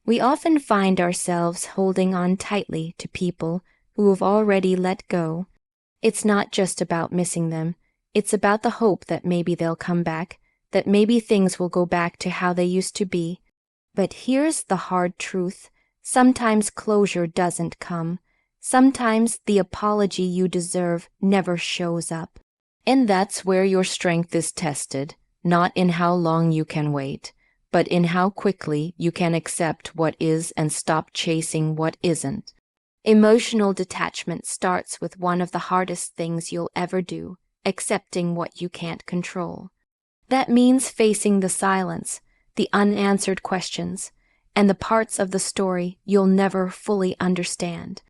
We often find ourselves holding on tightly to people who have already let go. It's not just about missing them. It's about the hope that maybe they'll come back, that maybe things will go back to how they used to be. But here's the hard truth. Sometimes closure doesn't come. Sometimes the apology you deserve never shows up. And that's where your strength is tested, not in how long you can wait, but in how quickly you can accept what is and stop chasing what isn't. Emotional detachment starts with one of the hardest things you'll ever do, accepting what you can't control. That means facing the silence, the unanswered questions, and the parts of the story you'll never fully understand.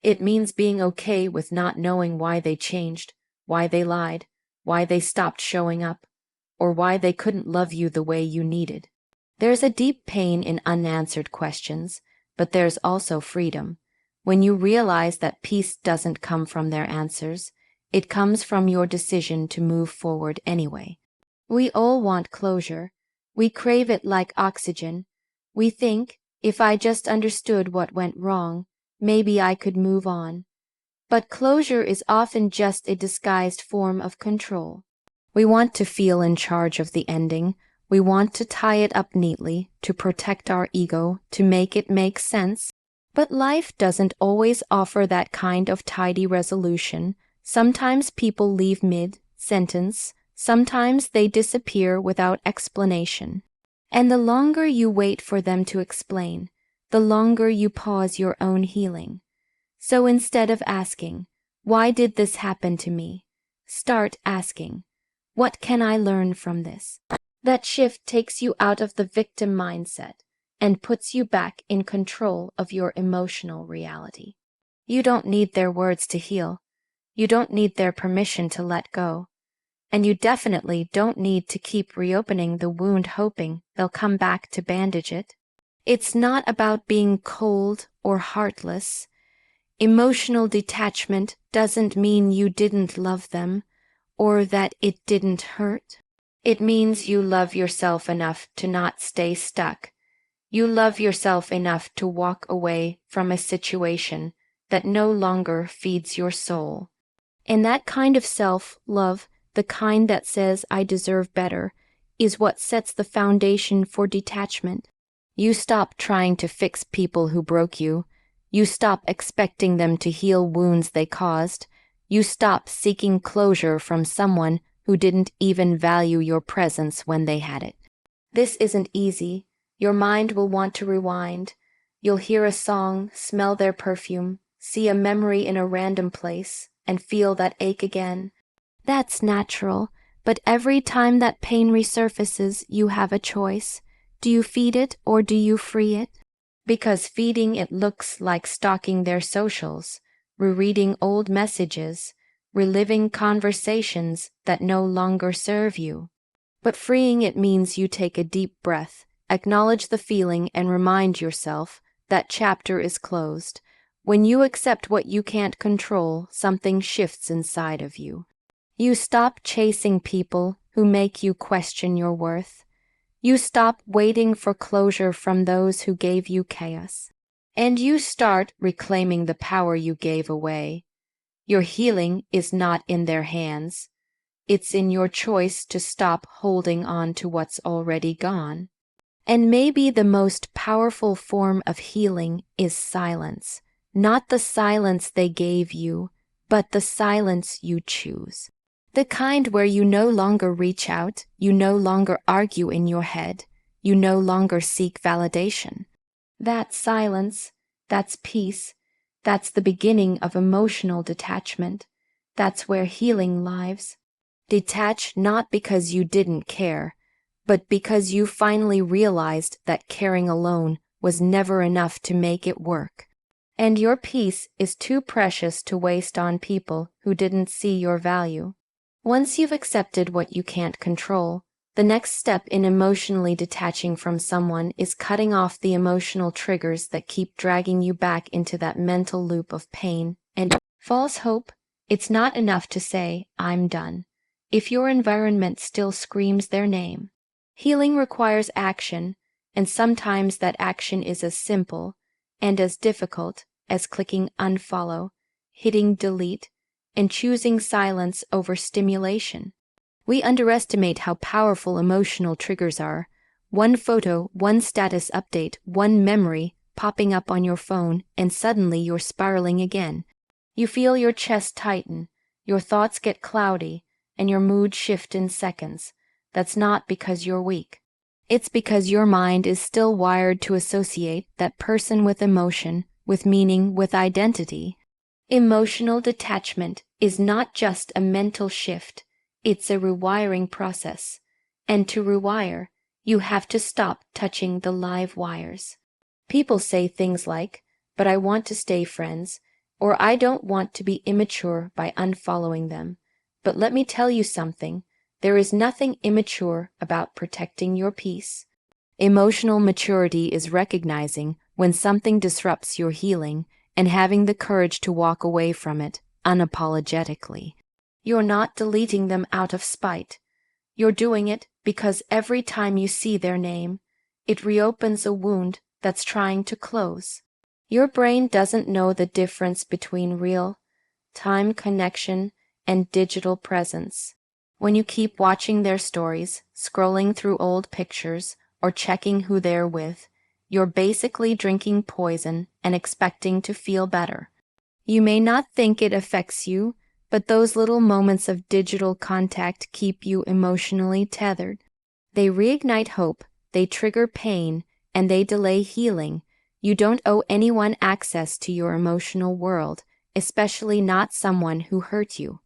It means being okay with not knowing why they changed, why they lied, why they stopped showing up, or why they couldn't love you the way you needed. There's a deep pain in unanswered questions, but there's also freedom. When you realize that peace doesn't come from their answers, it comes from your decision to move forward anyway. We all want closure. We crave it like oxygen. We think, if I just understood what went wrong, maybe I could move on. But closure is often just a disguised form of control. We want to feel in charge of the ending. We want to tie it up neatly, to protect our ego, to make it make sense. But life doesn't always offer that kind of tidy resolution. Sometimes people leave mid-sentence. Sometimes they disappear without explanation. And the longer you wait for them to explain, the longer you pause your own healing. So instead of asking, "Why did this happen to me?" start asking, "What can I learn from this?" That shift takes you out of the victim mindset and puts you back in control of your emotional reality. You don't need their words to heal. You don't need their permission to let go. And you definitely don't need to keep reopening the wound hoping they'll come back to bandage it. It's not about being cold or heartless. Emotional detachment doesn't mean you didn't love them or that it didn't hurt. It means you love yourself enough to not stay stuck. You love yourself enough to walk away from a situation that no longer feeds your soul. And that kind of self-love, the kind that says, "I deserve better," is what sets the foundation for detachment. You stop trying to fix people who broke you. You stop expecting them to heal wounds they caused. You stop seeking closure from someone who didn't even value your presence when they had it. This isn't easy. Your mind will want to rewind. You'll hear a song, smell their perfume, see a memory in a random place, and feel that ache again. That's natural, but every time that pain resurfaces, you have a choice. Do you feed it or do you free it? Because feeding it looks like stalking their socials, rereading old messages, reliving conversations that no longer serve you. But freeing it means you take a deep breath, acknowledge the feeling, and remind yourself that chapter is closed. When you accept what you can't control, something shifts inside of you. You stop chasing people who make you question your worth. You stop waiting for closure from those who gave you chaos. And you start reclaiming the power you gave away. Your healing is not in their hands. It's in your choice to stop holding on to what's already gone. And maybe the most powerful form of healing is silence. Not the silence they gave you, but the silence you choose. The kind where you no longer reach out, you no longer argue in your head, you no longer seek validation. That silence, that's peace, that's the beginning of emotional detachment. That's where healing lives. Detach not because you didn't care, but because you finally realized that caring alone was never enough to make it work. And your peace is too precious to waste on people who didn't see your value. Once you've accepted what you can't control, the next step in emotionally detaching from someone is cutting off the emotional triggers that keep dragging you back into that mental loop of pain and false hope. It's not enough to say, "I'm done," if your environment still screams their name. Healing requires action. And sometimes that action is as simple and as difficult as clicking unfollow, hitting delete, and choosing silence over stimulation. We underestimate how powerful emotional triggers are. One photo, one status update, one memory popping up on your phone, and suddenly you're spiraling again. You feel your chest tighten, your thoughts get cloudy, and your mood shift in seconds. That's not because you're weak. It's because your mind is still wired to associate that person with emotion, with meaning, with identity. Emotional detachment is not just a mental shift, it's a rewiring process. And to rewire, you have to stop touching the live wires. People say things like, "But I want to stay friends," or "I don't want to be immature by unfollowing them." But let me tell you something. There is nothing immature about protecting your peace. Emotional maturity is recognizing when something disrupts your healing and having the courage to walk away from it unapologetically. You're not deleting them out of spite. You're doing it because every time you see their name, it reopens a wound that's trying to close. Your brain doesn't know the difference between real time connection and digital presence. When you keep watching their stories, scrolling through old pictures, or checking who they're with, you're basically drinking poison and expecting to feel better. You may not think it affects you, but those little moments of digital contact keep you emotionally tethered. They reignite hope, they trigger pain, and they delay healing. You don't owe anyone access to your emotional world, especially not someone who hurt you.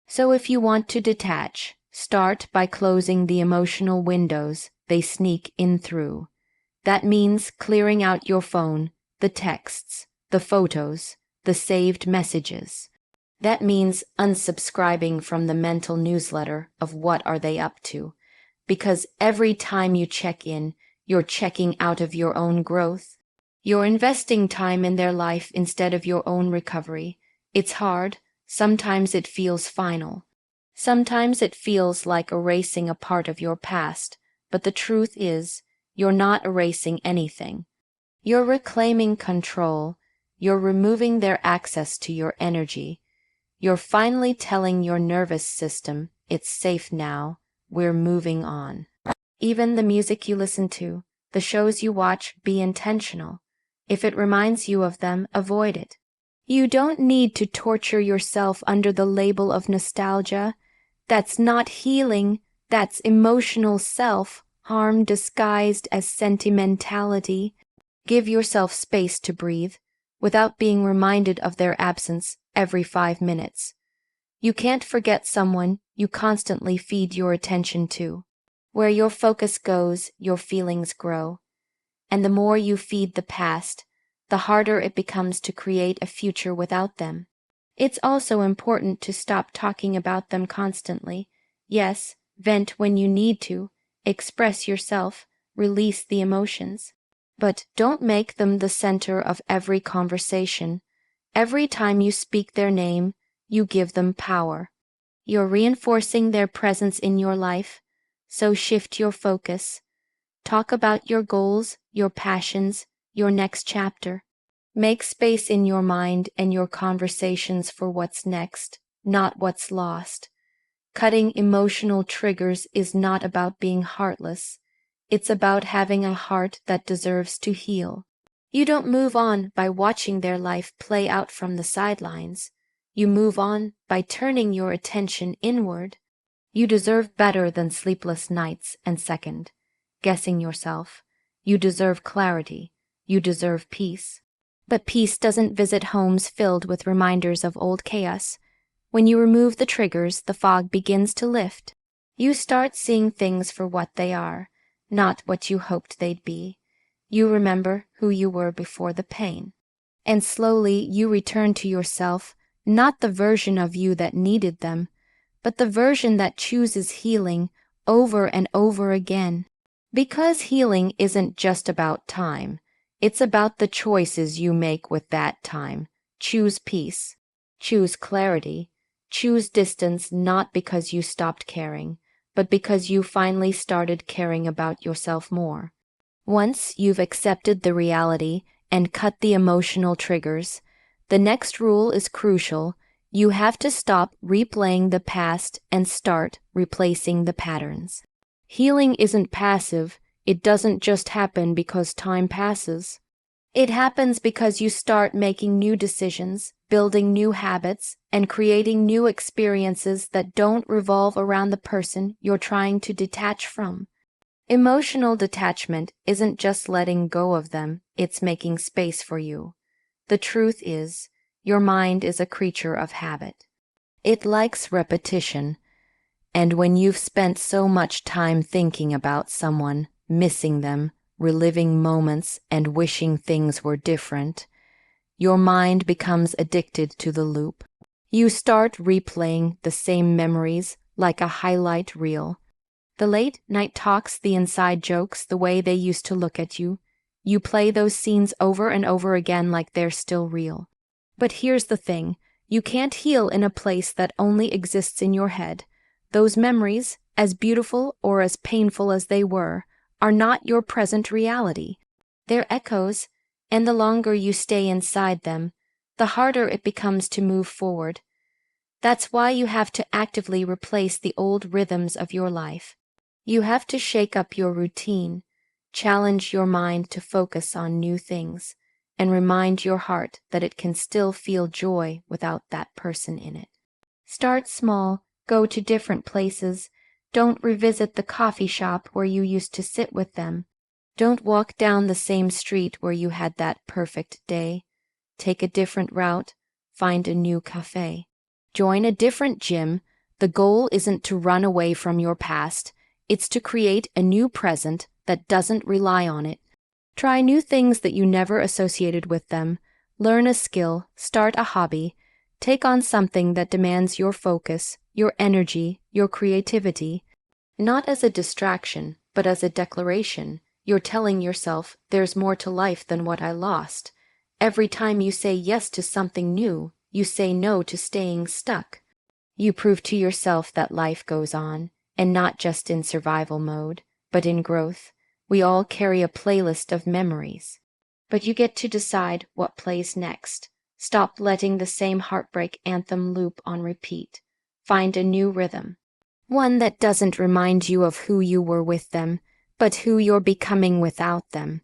So if you want to detach, start by closing the emotional windows they sneak in through. That means clearing out your phone, the texts, the photos, the saved messages. That means unsubscribing from the mental newsletter of what are they up to. Because every time you check in, you're checking out of your own growth. You're investing time in their life instead of your own recovery. It's hard. Sometimes it feels final. Sometimes it feels like erasing a part of your past. But the truth is, you're not erasing anything. You're reclaiming control. You're removing their access to your energy. You're finally telling your nervous system, it's safe now, we're moving on. Even the music you listen to, the shows you watch, be intentional. If it reminds you of them, avoid it. You don't need to torture yourself under the label of nostalgia. That's not healing, that's emotional self-harm disguised as sentimentality. Give yourself space to breathe, without being reminded of their absence every 5 minutes. You can't forget someone you constantly feed your attention to. Where your focus goes, your feelings grow. And the more you feed the past, the harder it becomes to create a future without them. It's also important to stop talking about them constantly. Yes, vent when you need to, express yourself, release the emotions. But don't make them the center of every conversation. Every time you speak their name, you give them power. You're reinforcing their presence in your life, so shift your focus. Talk about your goals, your passions, your next chapter. Make space in your mind and your conversations for what's next, not what's lost. Cutting emotional triggers is not about being heartless. It's about having a heart that deserves to heal. You don't move on by watching their life play out from the sidelines. You move on by turning your attention inward. You deserve better than sleepless nights and second-guessing yourself. You deserve clarity. You deserve peace. But peace doesn't visit homes filled with reminders of old chaos. When you remove the triggers, the fog begins to lift. You start seeing things for what they are, not what you hoped they'd be. You remember who you were before the pain. And slowly you return to yourself, not the version of you that needed them, but the version that chooses healing over and over again. Because healing isn't just about time. It's about the choices you make with that time. Choose peace. Choose clarity. Choose distance not because you stopped caring, but because you finally started caring about yourself more. Once you've accepted the reality and cut the emotional triggers, the next rule is crucial. You have to stop replaying the past and start replacing the patterns. Healing isn't passive. It doesn't just happen because time passes. It happens because you start making new decisions, building new habits, and creating new experiences that don't revolve around the person you're trying to detach from. Emotional detachment isn't just letting go of them, it's making space for you. The truth is, your mind is a creature of habit. It likes repetition, and when you've spent so much time thinking about someone, missing them, reliving moments, and wishing things were different, your mind becomes addicted to the loop. You start replaying the same memories like a highlight reel. The late night talks, the inside jokes, the way they used to look at you. You play those scenes over and over again like they're still real. But here's the thing, you can't heal in a place that only exists in your head. Those memories, as beautiful or as painful as they were, are not your present reality. They're echoes, and the longer you stay inside them, the harder it becomes to move forward. That's why you have to actively replace the old rhythms of your life. You have to shake up your routine, challenge your mind to focus on new things, and remind your heart that it can still feel joy without that person in it. Start small, go to different places. Don't revisit the coffee shop where you used to sit with them. Don't walk down the same street where you had that perfect day. Take a different route, find a new cafe. Join a different gym. The goal isn't to run away from your past. It's to create a new present that doesn't rely on it. Try new things that you never associated with them. Learn a skill, start a hobby. Take on something that demands your focus, your energy, your creativity. Not as a distraction, but as a declaration. You're telling yourself, there's more to life than what I lost. Every time you say yes to something new, you say no to staying stuck. You prove to yourself that life goes on, and not just in survival mode, but in growth. We all carry a playlist of memories. But you get to decide what plays next. Stop letting the same heartbreak anthem loop on repeat. Find a new rhythm. One that doesn't remind you of who you were with them, but who you're becoming without them.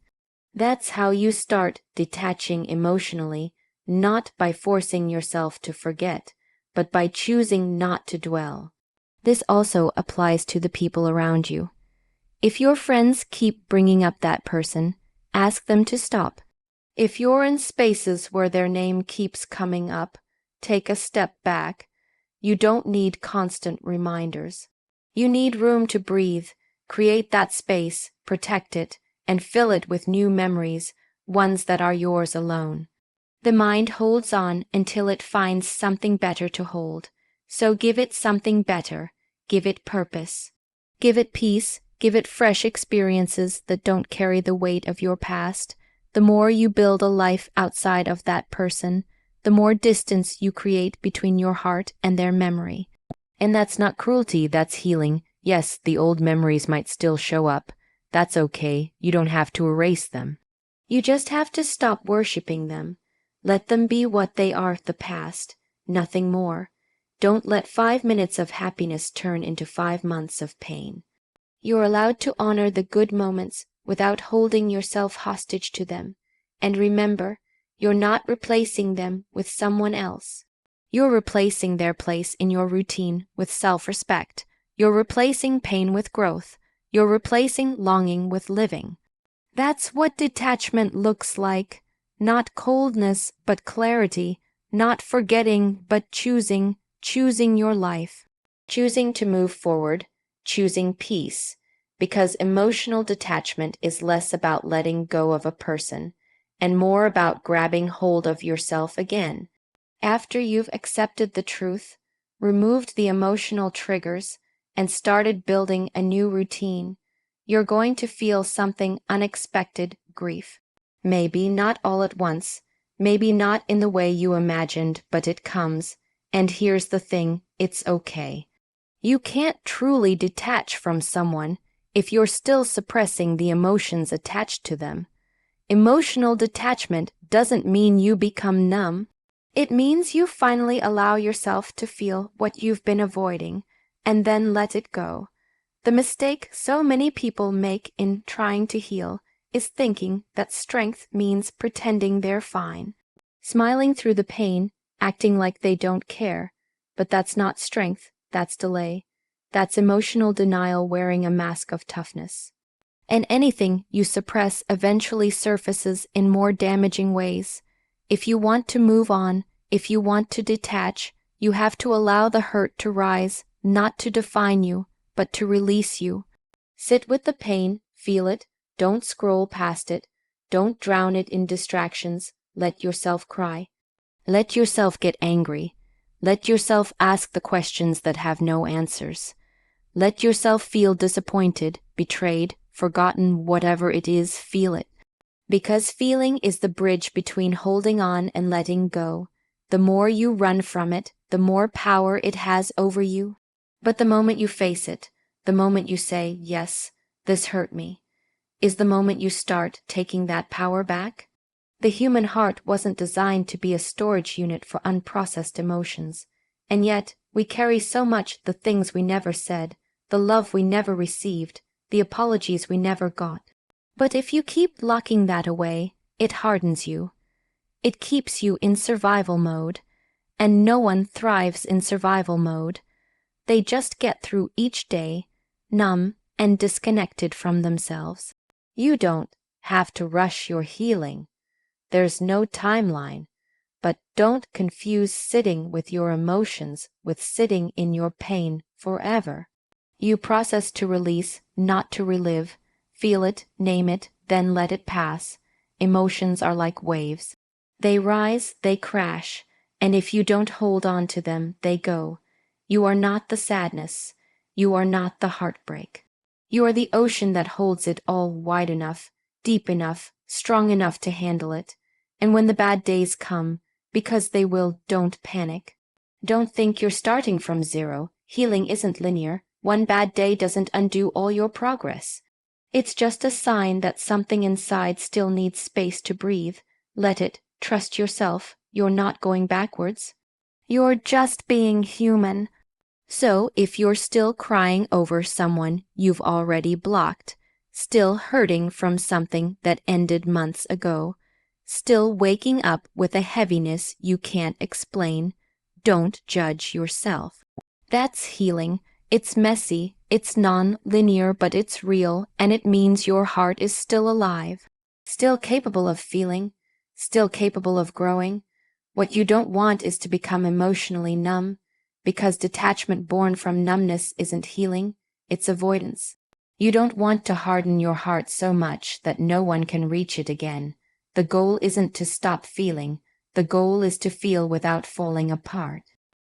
That's how you start detaching emotionally, not by forcing yourself to forget, but by choosing not to dwell. This also applies to the people around you. If your friends keep bringing up that person, ask them to stop. If you're in spaces where their name keeps coming up, take a step back. You don't need constant reminders. You need room to breathe, create that space, protect it, and fill it with new memories, ones that are yours alone. The mind holds on until it finds something better to hold. So give it something better, give it purpose. Give it peace, give it fresh experiences that don't carry the weight of your past. The more you build a life outside of that person, the more distance you create between your heart and their memory. And that's not cruelty, that's healing. Yes, the old memories might still show up. That's okay, you don't have to erase them. You just have to stop worshiping them. Let them be what they are, the past, nothing more. Don't let 5 minutes of happiness turn into 5 months of pain. You're allowed to honor the good moments without holding yourself hostage to them. And remember, you're not replacing them with someone else. You're replacing their place in your routine with self-respect. You're replacing pain with growth. You're replacing longing with living. That's what detachment looks like. Not coldness, but clarity. Not forgetting, but choosing your life. Choosing to move forward, choosing peace. Because emotional detachment is less about letting go of a person and more about grabbing hold of yourself again. After you've accepted the truth, removed the emotional triggers, and started building a new routine, you're going to feel something unexpected, grief. Maybe not all at once, maybe not in the way you imagined, but it comes. And here's the thing, it's okay. You can't truly detach from someone if you're still suppressing the emotions attached to them. Emotional detachment doesn't mean you become numb. It means you finally allow yourself to feel what you've been avoiding and then let it go. The mistake so many people make in trying to heal is thinking that strength means pretending they're fine, smiling through the pain, acting like they don't care. But that's not strength, that's delay. That's emotional denial wearing a mask of toughness. And anything you suppress eventually surfaces in more damaging ways. If you want to move on, if you want to detach, you have to allow the hurt to rise, not to define you, but to release you. Sit with the pain, feel it, don't scroll past it, don't drown it in distractions, let yourself cry. Let yourself get angry. Let yourself ask the questions that have no answers. Let yourself feel disappointed, betrayed, forgotten, whatever it is, feel it. Because feeling is the bridge between holding on and letting go. The more you run from it, the more power it has over you. But the moment you face it, the moment you say, yes, this hurt me, is the moment you start taking that power back. The human heart wasn't designed to be a storage unit for unprocessed emotions. And yet, we carry so much the things we never said, the love we never received, the apologies we never got. But if you keep locking that away, it hardens you. It keeps you in survival mode. And no one thrives in survival mode. They just get through each day, numb and disconnected from themselves. You don't have to rush your healing. There's no timeline. But don't confuse sitting with your emotions with sitting in your pain forever. You process to release, not to relive. Feel it, name it, then let it pass. Emotions are like waves. They rise, they crash, and if you don't hold on to them, they go. You are not the sadness. You are not the heartbreak. You are the ocean that holds it all wide enough, deep enough, strong enough to handle it. And when the bad days come, because they will, don't panic. Don't think you're starting from zero. Healing isn't linear. One bad day doesn't undo all your progress. It's just a sign that something inside still needs space to breathe. Let it. Trust yourself. You're not going backwards. You're just being human. So if you're still crying over someone you've already blocked, still hurting from something that ended months ago, still waking up with a heaviness you can't explain, don't judge yourself. That's healing. It's messy, it's non-linear, but it's real, and it means your heart is still alive, still capable of feeling, still capable of growing. What you don't want is to become emotionally numb, because detachment born from numbness isn't healing, it's avoidance. You don't want to harden your heart so much that no one can reach it again. The goal isn't to stop feeling, the goal is to feel without falling apart.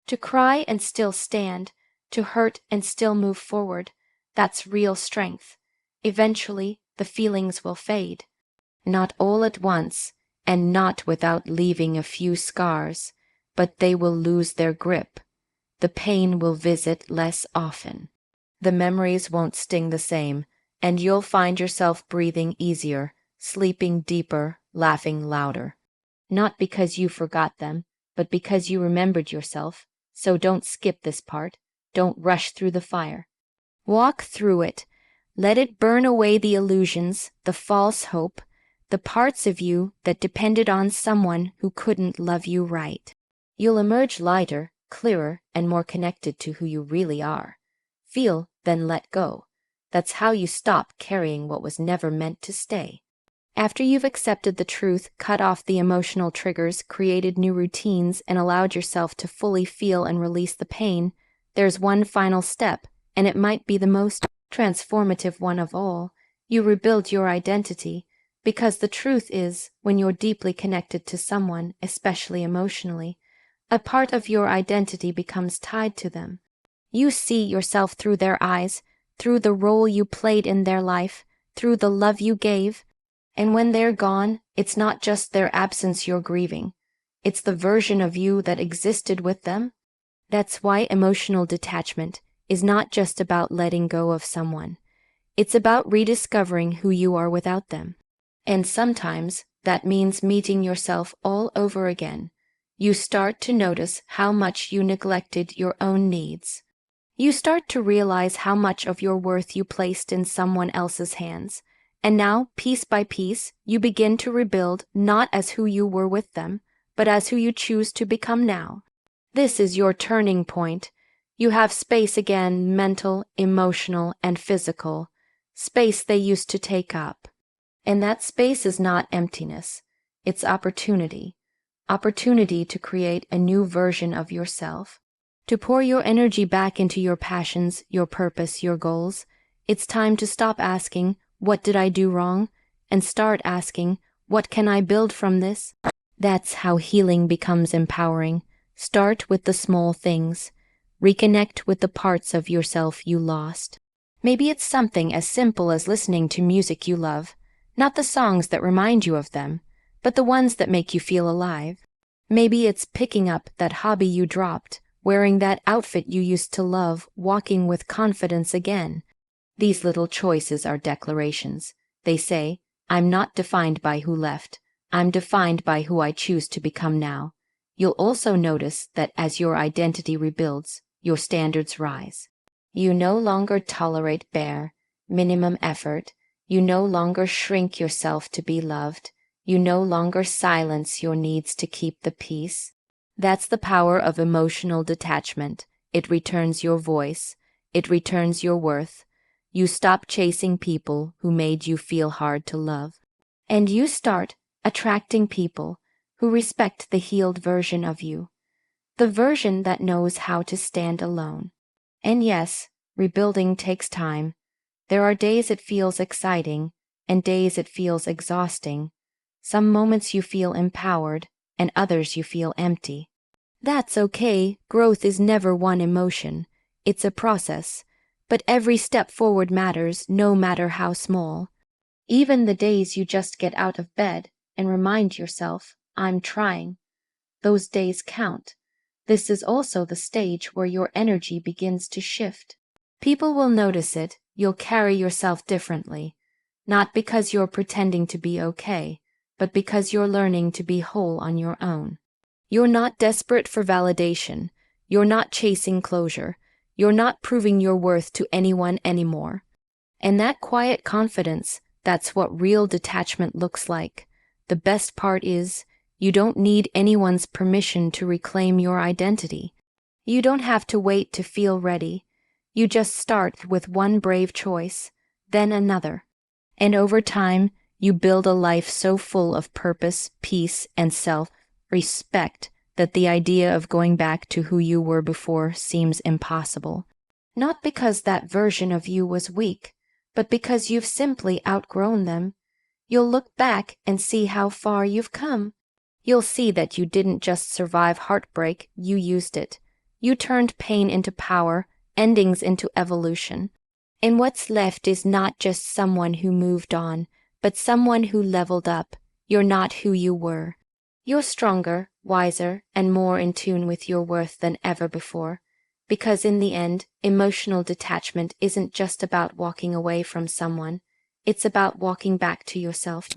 To cry and still stand, to hurt and still move forward, that's real strength. Eventually, the feelings will fade. Not all at once, and not without leaving a few scars, but they will lose their grip. The pain will visit less often. The memories won't sting the same, and you'll find yourself breathing easier, sleeping deeper, laughing louder. Not because you forgot them, but because you remembered yourself. So don't skip this part. Don't rush through the fire. Walk through it. Let it burn away the illusions, the false hope, the parts of you that depended on someone who couldn't love you right. You'll emerge lighter, clearer, and more connected to who you really are. Feel, then let go. That's how you stop carrying what was never meant to stay. After you've accepted the truth, cut off the emotional triggers, created new routines, and allowed yourself to fully feel and release the pain, there's one final step, and it might be the most transformative one of all. You rebuild your identity, because the truth is, when you're deeply connected to someone, especially emotionally, a part of your identity becomes tied to them. You see yourself through their eyes, through the role you played in their life, through the love you gave. And when they're gone, it's not just their absence you're grieving. It's the version of you that existed with them. That's why emotional detachment is not just about letting go of someone. It's about rediscovering who you are without them. And sometimes that means meeting yourself all over again. You start to notice how much you neglected your own needs. You start to realize how much of your worth you placed in someone else's hands. And now, piece by piece, you begin to rebuild not as who you were with them, but as who you choose to become now. This is your turning point. You have space again, mental, emotional, and physical. Space they used to take up. And that space is not emptiness. It's opportunity. Opportunity to create a new version of yourself. To pour your energy back into your passions, your purpose, your goals. It's time to stop asking, what did I do wrong? And start asking, what can I build from this? That's how healing becomes empowering. Start with the small things. Reconnect with the parts of yourself you lost. Maybe it's something as simple as listening to music you love. Not the songs that remind you of them, but the ones that make you feel alive. Maybe it's picking up that hobby you dropped, wearing that outfit you used to love, walking with confidence again. These little choices are declarations. They say, I'm not defined by who left. I'm defined by who I choose to become now. You'll also notice that as your identity rebuilds, your standards rise. You no longer tolerate bare, minimum effort. You no longer shrink yourself to be loved. You no longer silence your needs to keep the peace. That's the power of emotional detachment. It returns your voice. It returns your worth. You stop chasing people who made you feel hard to love. And you start attracting people who respect the healed version of you. The version that knows how to stand alone. And yes, rebuilding takes time. There are days it feels exciting, and days it feels exhausting. Some moments you feel empowered, and others you feel empty. That's okay. Growth is never one emotion. It's a process. But every step forward matters, no matter how small. Even the days you just get out of bed and remind yourself, I'm trying. Those days count. This is also the stage where your energy begins to shift. People will notice it. You'll carry yourself differently. Not because you're pretending to be okay, but because you're learning to be whole on your own. You're not desperate for validation. You're not chasing closure. You're not proving your worth to anyone anymore. And that quiet confidence, that's what real detachment looks like. The best part is, you don't need anyone's permission to reclaim your identity. You don't have to wait to feel ready. You just start with one brave choice, then another. And over time, you build a life so full of purpose, peace, and self-respect that the idea of going back to who you were before seems impossible. Not because that version of you was weak, but because you've simply outgrown them. You'll look back and see how far you've come. You'll see that you didn't just survive heartbreak, you used it. You turned pain into power, endings into evolution. And what's left is not just someone who moved on, but someone who leveled up. You're not who you were. You're stronger, wiser, and more in tune with your worth than ever before. Because in the end, emotional detachment isn't just about walking away from someone. It's about walking back to yourself.